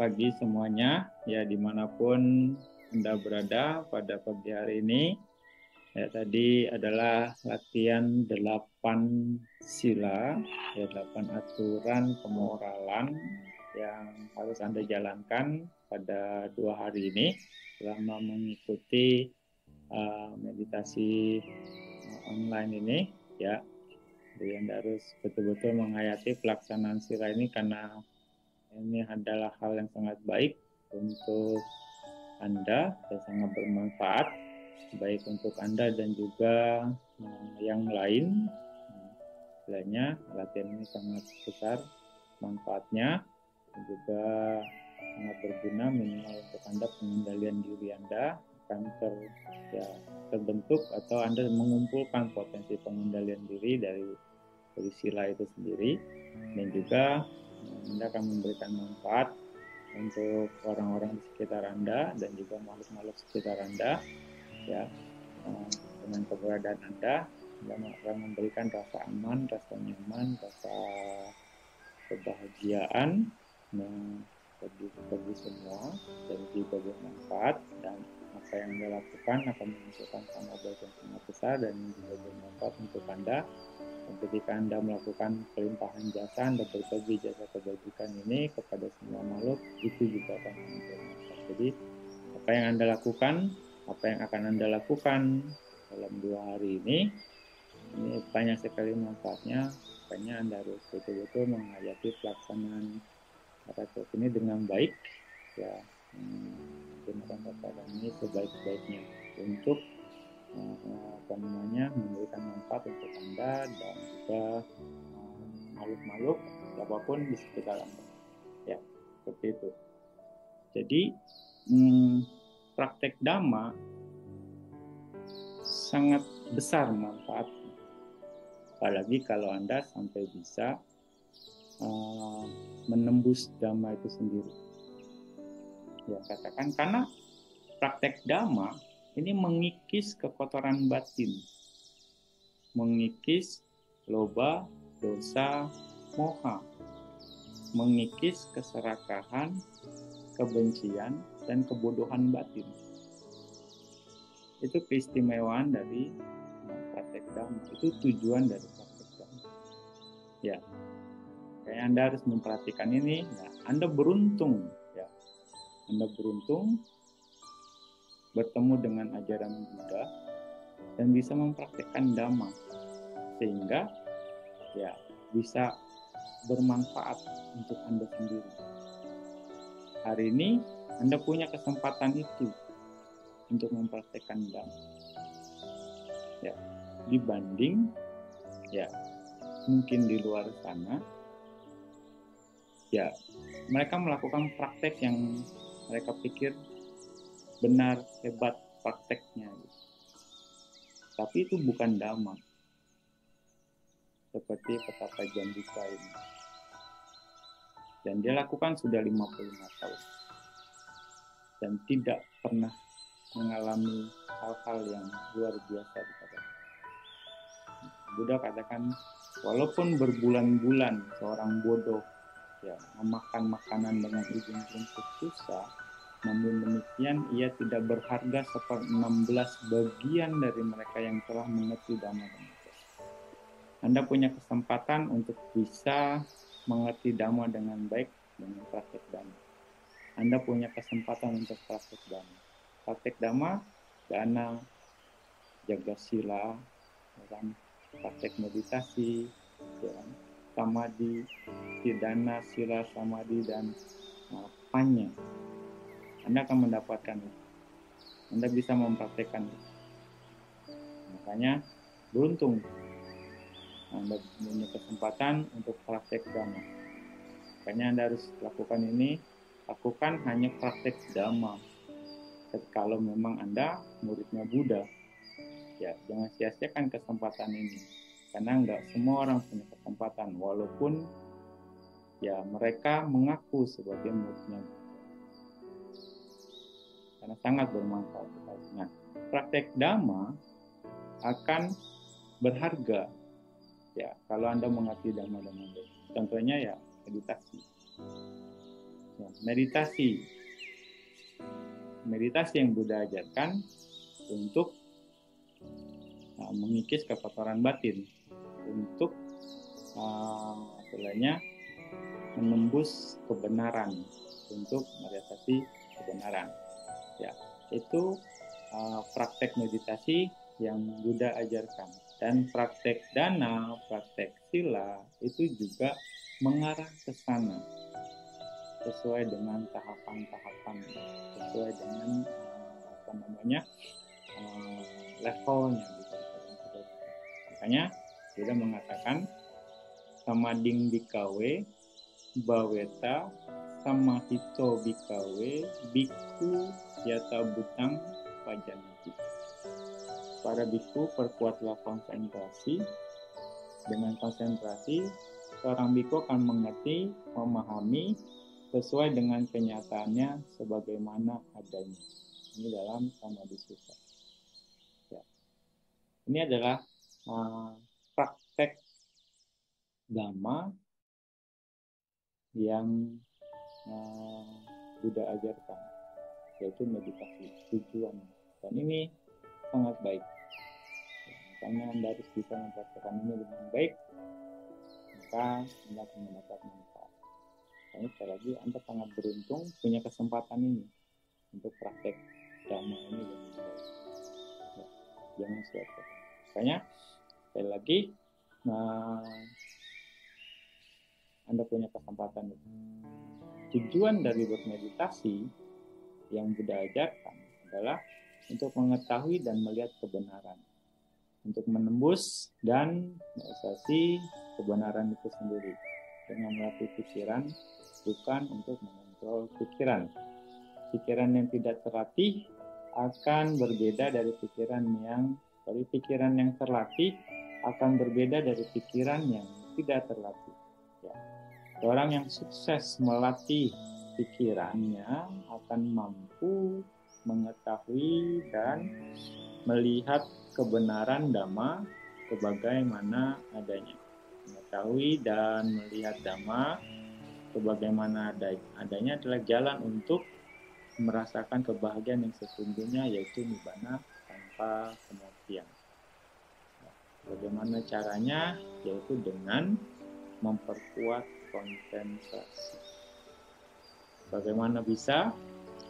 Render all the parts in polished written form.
pagi semuanya, ya dimanapun Anda berada pada pagi hari ini. Ya, tadi adalah latihan 8 sila, ya 8 aturan pemoralan yang harus Anda jalankan pada 2 hari ini selama mengikuti meditasi online ini, ya. Jadi Anda harus betul-betul menghayati pelaksanaan sila ini karena ini adalah hal yang sangat baik untuk Anda dan sangat bermanfaat, baik untuk Anda dan juga yang lain. Istilahnya, latihan ini sangat besar manfaatnya dan juga sangat berguna minimal untuk Anda pengendalian diri Anda akan terbentuk atau Anda mengumpulkan potensi pengendalian diri dari sila itu sendiri, dan juga Anda akan memberikan manfaat untuk orang-orang di sekitar Anda dan juga makhluk-makhluk sekitar Anda, ya. Dengan keberadaan Anda akan memberikan rasa aman, rasa nyaman, rasa kebahagiaan bagi semua dan juga bermanfaat, dan apa yang Anda lakukan akan menghasilkan sama baik yang sangat besar dan juga bermanfaat untuk Anda. Dan ketika Anda melakukan pelimpahan jasa, Anda berbagi jasa kebajikan ini kepada semua makhluk, itu juga akan sangat bermanfaat. Jadi apa yang Anda lakukan, apa yang akan Anda lakukan dalam 2 hari ini banyak sekali manfaatnya. Makanya Anda harus betul-betul menghayati pelaksanaan retret ini dengan baik, ya, gunakan retret ini sebaik-baiknya untuk memberikan manfaat untuk Anda dan juga makhluk-makhluk apapun di sekitar Anda, ya, seperti itu. Jadi praktek Dhamma sangat besar manfaatnya, apalagi kalau Anda sampai bisa menembus Dhamma itu sendiri. Ya, katakan karena praktek Dhamma ini mengikis kekotoran batin, mengikis loba, dosa, moha, mengikis keserakahan, kebencian, dan kebodohan batin. Itu keistimewaan dari praktek Dhamma. Itu tujuan dari praktek Dhamma. Ya, kayak Anda harus memperhatikan ini. Nah, Anda beruntung, ya. Anda beruntung bertemu dengan ajaran Buddha dan bisa mempraktekkan Dhamma, sehingga ya bisa bermanfaat untuk Anda sendiri. Hari ini Anda punya kesempatan itu untuk mempraktekkan Dhamma, ya, dibanding ya mungkin di luar sana, ya mereka melakukan praktek yang mereka pikir benar, hebat prakteknya, tapi itu bukan Dhamma, seperti petapa Jambika ini, dan dia lakukan sudah 55 tahun dan tidak pernah mengalami hal-hal yang luar biasa di hadapan. Buddha katakan, walaupun berbulan-bulan seorang bodoh, ya, memakan makanan dengan ujung rumput susah, namun demikian ia tidak berharga 16 bagian dari mereka yang telah mengerti Dhamma dengan baik. Anda punya kesempatan untuk bisa mengerti Dhamma dengan baik dengan praktek Dhamma. Anda punya kesempatan untuk praktek Dhamma. Praktek Dhamma, dana, jaga sila, praktek meditasi, samadhi, dana, sila, samadhi, dan apanya. Anda akan mendapatkan itu. Anda bisa mempraktekkan itu. Makanya beruntung Anda punya kesempatan untuk praktek Dhamma. Makanya Anda harus lakukan ini. Lakukan hanya praktek Dhamma. Kalau memang Anda muridnya Buddha, ya jangan sia-siakan kesempatan ini. Karena nggak semua orang punya kesempatan, walaupun ya mereka mengaku sebagai muridnya Buddha. Karena sangat bermanfaat. Nah, praktek Dhamma akan berharga, ya, kalau Anda mengerti Dhamma dengan baik. Contohnya ya meditasi. Ya, meditasi yang Buddha ajarkan untuk mengikis kekotoran batin, untuk istilahnya menembus kebenaran, untuk merealisasi kebenaran. Ya, itu praktek meditasi yang Buddha ajarkan. Dan praktek dana, praktek sila itu juga mengarah ke sana, sesuai dengan tahapan-tahapan, sesuai dengan levelnya gitu. Makanya Buddha mengatakan samading bikawe baweta samahito bikawe biku yata butang pajanati. Para biku, perkuatlah konsentrasi. Dengan konsentrasi seorang biku akan mengerti, memahami sesuai dengan kenyataannya sebagaimana adanya. Ini dalam Samadhi Sutta. Ya. Ini adalah praktek Dhamma yang Buddha ajarkan, yaitu meditasi tujuannya. Dan ini sangat baik. Makanya Anda harus bisa mempraktikkan ini dengan baik, maka Anda akan mendapat manfaat. Karena sekali lagi Anda sangat beruntung punya kesempatan ini untuk praktek Dhamma ini dengan baik. Ya, jangan sia-siakan. Makanya sekali lagi Anda punya kesempatan ini. Tujuan dari bermeditasi yang Buddha ajarkan adalah untuk mengetahui dan melihat kebenaran, untuk menembus dan merealisasi kebenaran itu sendiri dengan melatih pikiran, bukan untuk mengontrol pikiran. Pikiran yang tidak terlatih akan berbeda dari pikiran yang terlatih akan berbeda dari pikiran yang tidak terlatih. Ya. Orang yang sukses melatih pikirannya akan mampu mengetahui dan melihat kebenaran Dhamma sebagaimana adanya. Mengetahui dan melihat Dhamma sebagaimana adanya adalah jalan untuk merasakan kebahagiaan yang sesungguhnya, yaitu nibbana tanpa kematian. Bagaimana caranya? Yaitu dengan memperkuat konsentrasi. Bagaimana bisa?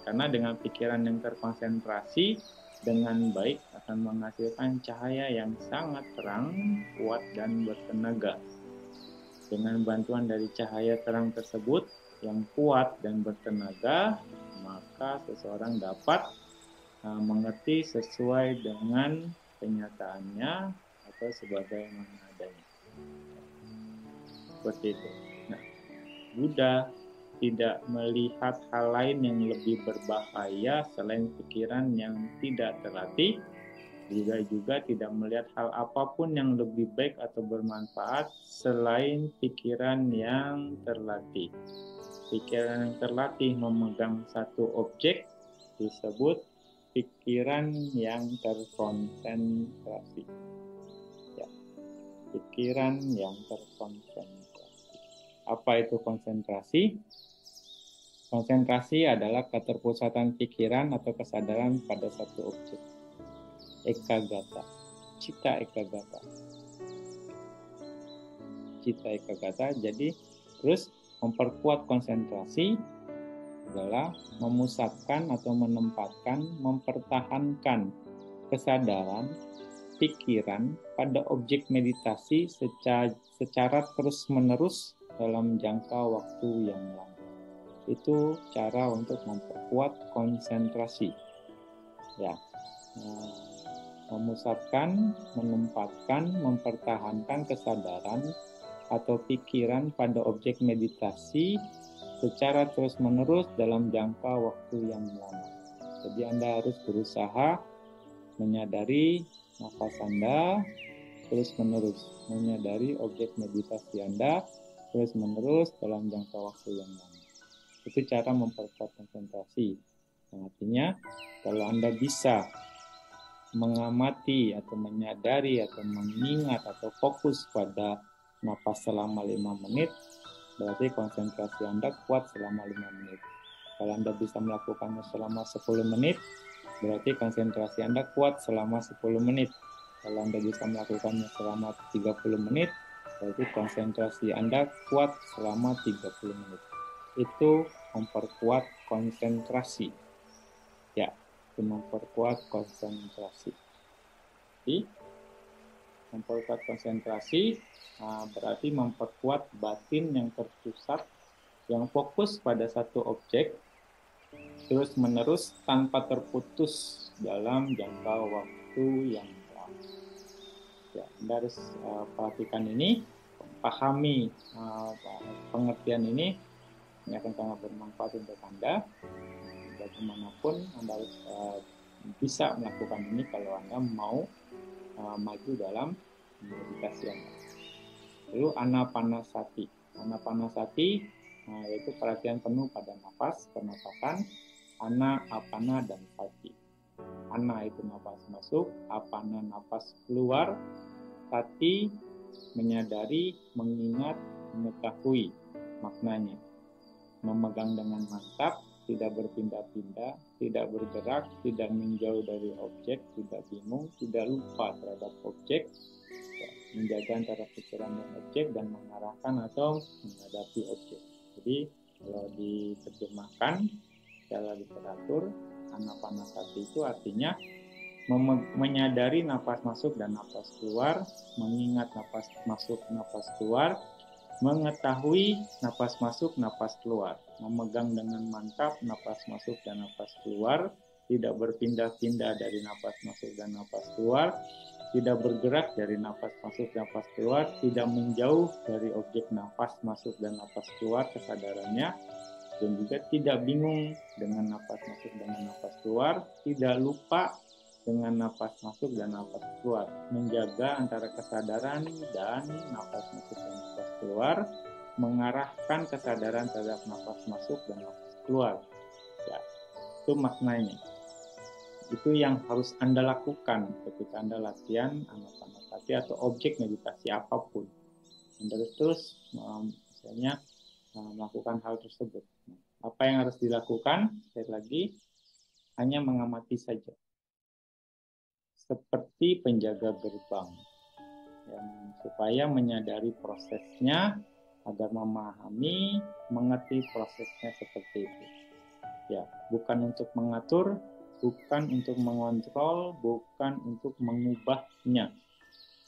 Karena dengan pikiran yang terkonsentrasi dengan baik akan menghasilkan cahaya yang sangat terang, kuat, dan bertenaga. Dengan bantuan dari cahaya terang tersebut yang kuat dan bertenaga, maka seseorang dapat mengerti sesuai dengan kenyataannya atau sebagaimana adanya. Seperti itu. Nah, Buddha tidak melihat hal lain yang lebih berbahaya selain pikiran yang tidak terlatih. Juga tidak melihat hal apapun yang lebih baik atau bermanfaat selain pikiran yang terlatih. Pikiran yang terlatih memegang satu objek disebut pikiran yang terkonsentrasi. Ya, pikiran yang terkonsentrasi. Apa itu konsentrasi? Konsentrasi adalah keterpusatan pikiran atau kesadaran pada satu objek. Ekagata, cita ekagata. Cita ekagata, jadi terus memperkuat konsentrasi adalah memusatkan atau menempatkan, mempertahankan kesadaran, pikiran pada objek meditasi secara terus-menerus dalam jangka waktu yang lama. Itu cara untuk memperkuat konsentrasi. Ya, memusatkan, menempatkan, mempertahankan kesadaran atau pikiran pada objek meditasi secara terus-menerus dalam jangka waktu yang lama. Jadi Anda harus berusaha menyadari nafas Anda terus-menerus, menyadari objek meditasi Anda terus-menerus dalam jangka waktu yang lama. Itu cara memperkuat konsentrasi. Artinya, kalau Anda bisa mengamati atau menyadari atau mengingat atau fokus pada napas selama 5 menit, berarti konsentrasi Anda kuat selama 5 menit. Kalau Anda bisa melakukannya selama 10 menit, berarti konsentrasi Anda kuat selama 10 menit. Kalau Anda bisa melakukannya selama 30 menit, berarti konsentrasi Anda kuat selama 30 menit. Itu memperkuat konsentrasi. Ya, itu memperkuat konsentrasi. Jadi, memperkuat konsentrasi berarti memperkuat batin yang terpusat, yang fokus pada satu objek, terus menerus tanpa terputus dalam jangka waktu yang lama. Ya, Anda harus perhatikan ini, pahami pengertian ini akan sangat bermanfaat untuk Anda. Bagaimanapun Anda harus bisa melakukan ini kalau Anda mau maju dalam meditasi Anda. Lalu anapanasati. Anapanasati yaitu perhatian penuh pada nafas, pernapasan, ana, apana, dan sati. Ana itu nafas masuk, apana nafas keluar, sati menyadari, mengingat, mengetahui maknanya. Memegang dengan mantap, tidak berpindah-pindah, tidak bergerak, tidak menjauh dari objek, tidak bingung, tidak lupa terhadap objek, menjaga antara pikiran dan objek, dan mengarahkan atau menghadapi objek. Jadi kalau diterjemahkan secara literatur, anapanasati itu artinya menyadari nafas masuk dan nafas keluar, mengingat nafas masuk, nafas keluar, mengetahui nafas masuk, nafas keluar, memegang dengan mantap nafas masuk dan nafas keluar, tidak berpindah-pindah dari nafas masuk dan nafas keluar, tidak bergerak dari nafas masuk, nafas keluar, tidak menjauh dari objek nafas masuk dan nafas keluar kesadarannya, dan juga tidak bingung dengan nafas masuk dengan nafas keluar, tidak lupa dengan nafas masuk dan nafas keluar, menjaga antara kesadaran dan nafas masuk dan nafas keluar, mengarahkan kesadaran terhadap nafas masuk dan nafas keluar. Ya, itu maknanya. Itu yang harus Anda lakukan ketika Anda latihan anapanasati atau objek meditasi apapun. Anda harus terus misalnya melakukan hal tersebut. Apa yang harus dilakukan? Sekali lagi, hanya mengamati saja. Seperti penjaga gerbang, supaya menyadari prosesnya agar memahami, mengerti prosesnya seperti itu. Ya, bukan untuk mengatur, bukan untuk mengontrol, bukan untuk mengubahnya,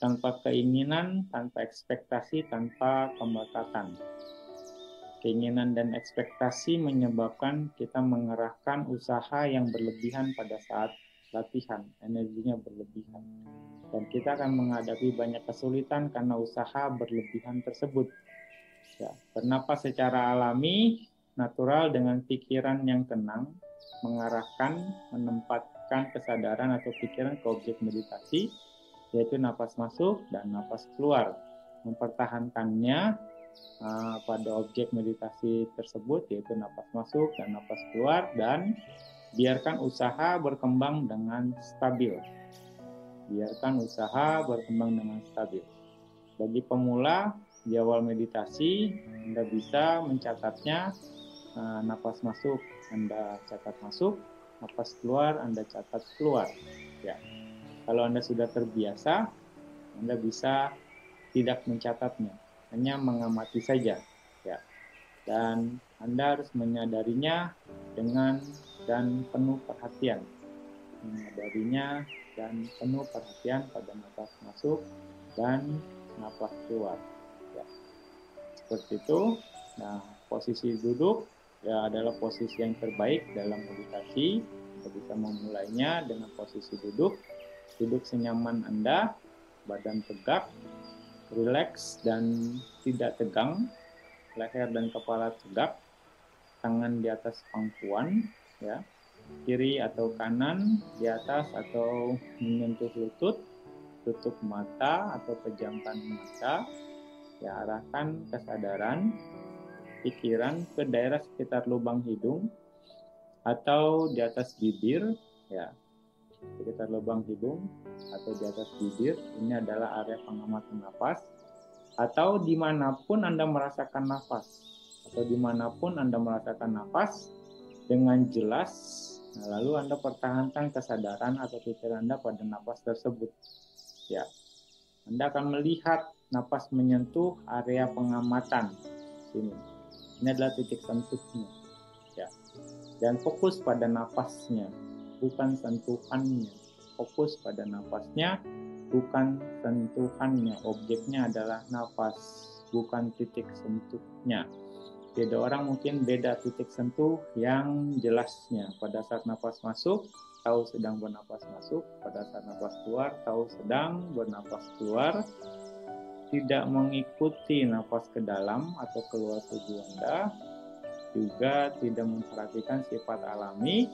tanpa keinginan, tanpa ekspektasi, tanpa pembatasan. Keinginan dan ekspektasi menyebabkan kita mengerahkan usaha yang berlebihan pada saat latihan, energinya berlebihan. Dan kita akan menghadapi banyak kesulitan karena usaha berlebihan tersebut. Ya, bernapas secara alami, natural dengan pikiran yang tenang, mengarahkan, menempatkan kesadaran atau pikiran ke objek meditasi, yaitu napas masuk dan napas keluar. Mempertahankannya pada objek meditasi tersebut, yaitu napas masuk dan napas keluar, dan biarkan usaha berkembang dengan stabil. Biarkan usaha berkembang dengan stabil. Bagi pemula, di awal meditasi, Anda bisa mencatatnya, napas masuk, Anda catat masuk, napas keluar, Anda catat keluar. Ya. Kalau Anda sudah terbiasa, Anda bisa tidak mencatatnya, hanya mengamati saja. Ya. Dan Anda harus menyadarinya dengan dan penuh perhatian. Menyadarinya dan penuh perhatian pada napas masuk dan napas keluar. Ya. Seperti itu. Nah, posisi duduk ya adalah posisi yang terbaik dalam meditasi. Kita bisa memulainya dengan posisi duduk. Duduk senyaman Anda, badan tegak, rileks dan tidak tegang, leher dan kepala tegak, tangan di atas pangkuan, ya, kiri atau kanan di atas atau menyentuh lutut, tutup mata atau pejamkan mata, ya, arahkan kesadaran, pikiran ke daerah sekitar lubang hidung atau di atas bibir, ya, sekitar lubang hidung atau di atas bibir. Ini adalah area pengamatan napas. Atau dimanapun Anda merasakan nafas, atau dimanapun Anda merasakan nafas dengan jelas, nah, lalu Anda pertahankan kesadaran atau pikiran Anda pada nafas tersebut. Ya, Anda akan melihat nafas menyentuh area pengamatan sini. Ini adalah titik sentuhnya. Ya, dan fokus pada nafasnya, bukan sentuhannya. Fokus pada nafasnya, bukan sentuhannya. Objeknya adalah nafas, bukan titik sentuhnya. Beda orang mungkin beda titik sentuh yang jelasnya. Pada saat nafas masuk, tahu sedang bernafas masuk. Pada saat nafas keluar, tahu sedang bernafas keluar. Tidak mengikuti nafas ke dalam atau keluar tubuh Anda. Juga tidak memperhatikan sifat alami,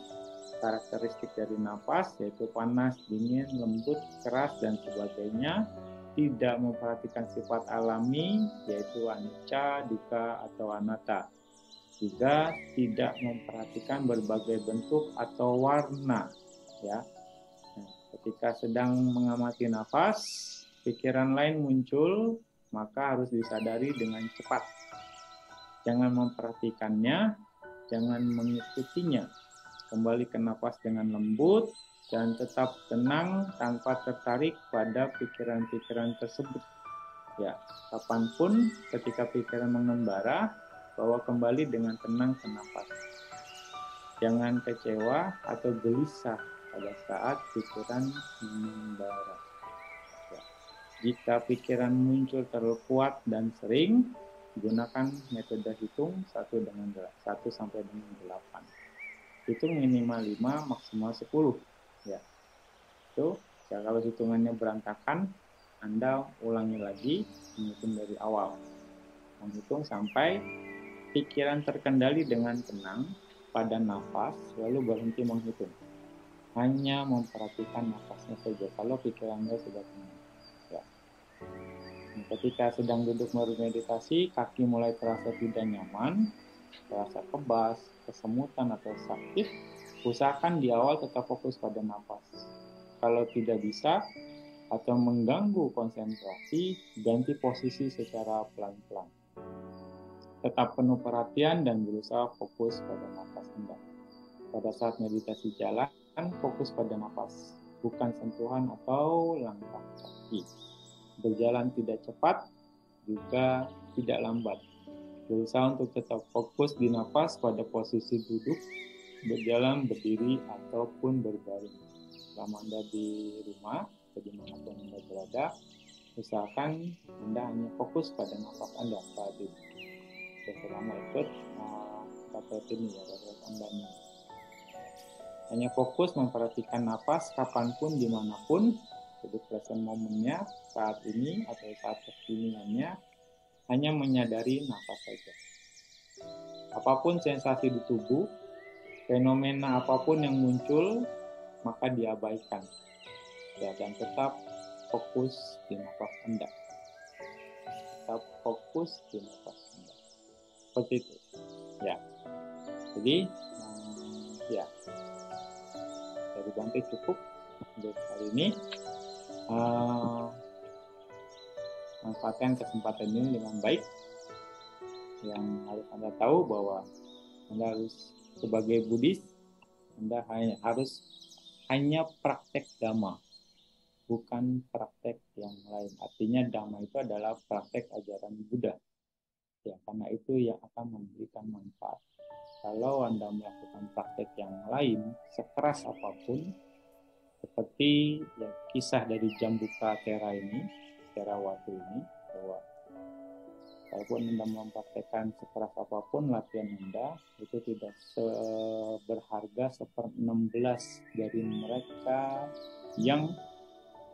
karakteristik dari nafas, yaitu panas, dingin, lembut, keras, dan sebagainya. Tidak memperhatikan sifat alami, yaitu anicca, dukkha, atau anatta. Juga tidak memperhatikan berbagai bentuk atau warna. Ya. Nah, ketika sedang mengamati nafas, pikiran lain muncul, maka harus disadari dengan cepat. Jangan memperhatikannya, jangan mengikutinya. Kembali ke nafas dengan lembut dan tetap tenang tanpa tertarik pada pikiran-pikiran tersebut. Ya, kapanpun ketika pikiran mengembara, bawa kembali dengan tenang ke nafas. Jangan kecewa atau gelisah pada saat pikiran mengembara. Ya. Jika pikiran muncul terlalu kuat dan sering, gunakan metode hitung 1 sampai dengan 8. Hitung minimal 5, maksimal 10. Ya. Itu, ya, kalau hitungannya berantakan, Anda ulangi lagi, menghitung dari awal. Menghitung sampai pikiran terkendali dengan tenang pada nafas, lalu berhenti menghitung. Hanya memperhatikan nafasnya saja kalau pikirannya sudah tenang. Ya. Nah, ketika sedang duduk bermeditasi, kaki mulai terasa tidak nyaman, terasa kebas, kesemutan atau sakit, usahakan di awal tetap fokus pada nafas. Kalau tidak bisa atau mengganggu konsentrasi, ganti posisi secara pelan-pelan. Tetap penuh perhatian dan berusaha fokus pada nafas Anda. Pada saat meditasi jalan, fokus pada nafas, bukan sentuhan atau langkah kaki. Berjalan tidak cepat, juga tidak lambat. Berusaha untuk tetap fokus di nafas pada posisi duduk, berjalan, berdiri, ataupun berbaring. Selama Anda di rumah, atau dimanapun Anda berada, usahakan Anda hanya fokus pada nafas Anda saat itu. Selama ikut kata ini ya, kata Anda ini. Hanya fokus memperhatikan nafas kapanpun, dimanapun, jadi present momennya, saat ini atau saat kekiniannya, hanya menyadari nafas saja. Apapun sensasi di tubuh, fenomena apapun yang muncul, maka diabaikan. Ya, dan tetap fokus di nafas Anda. Tetap fokus di nafas Anda. Seperti itu. Ya. Jadi, ya. Dari Bante cukup untuk hari ini. Manfaatkan kesempatan ini dengan baik. Yang harus Anda tahu bahwa Anda harus sebagai Buddhis, Anda harus hanya praktek Dhamma, bukan praktek yang lain. Artinya Dhamma itu adalah praktek ajaran Buddha. Ya, karena itu yang akan memberikan manfaat. Kalau Anda melakukan praktek yang lain, sekeras apapun, seperti ya, kisah dari Jambuka Therawati ini, bahwa walaupun Anda mempraktekkan sekeras apapun latihan Anda, itu tidak berharga 1/16 dari mereka yang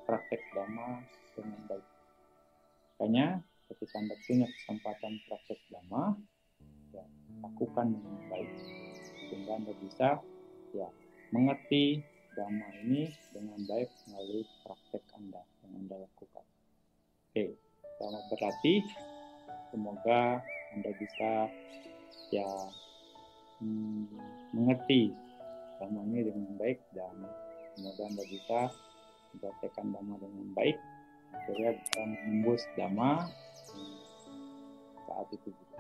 praktek Dhamma dengan baik. Makanya ketika Anda punya kesempatan praktek Dhamma, ya, lakukan dengan baik sehingga Anda bisa ya mengerti Dhamma ini dengan baik melalui praktek Anda yang Anda lakukan. Oke, selamat berlatih. Semoga Anda bisa ya mengerti Dhamma ini dengan baik dan semoga Anda bisa mempraktekkan Dhamma dengan baik. Akhirnya bisa menembus Dhamma saat itu juga.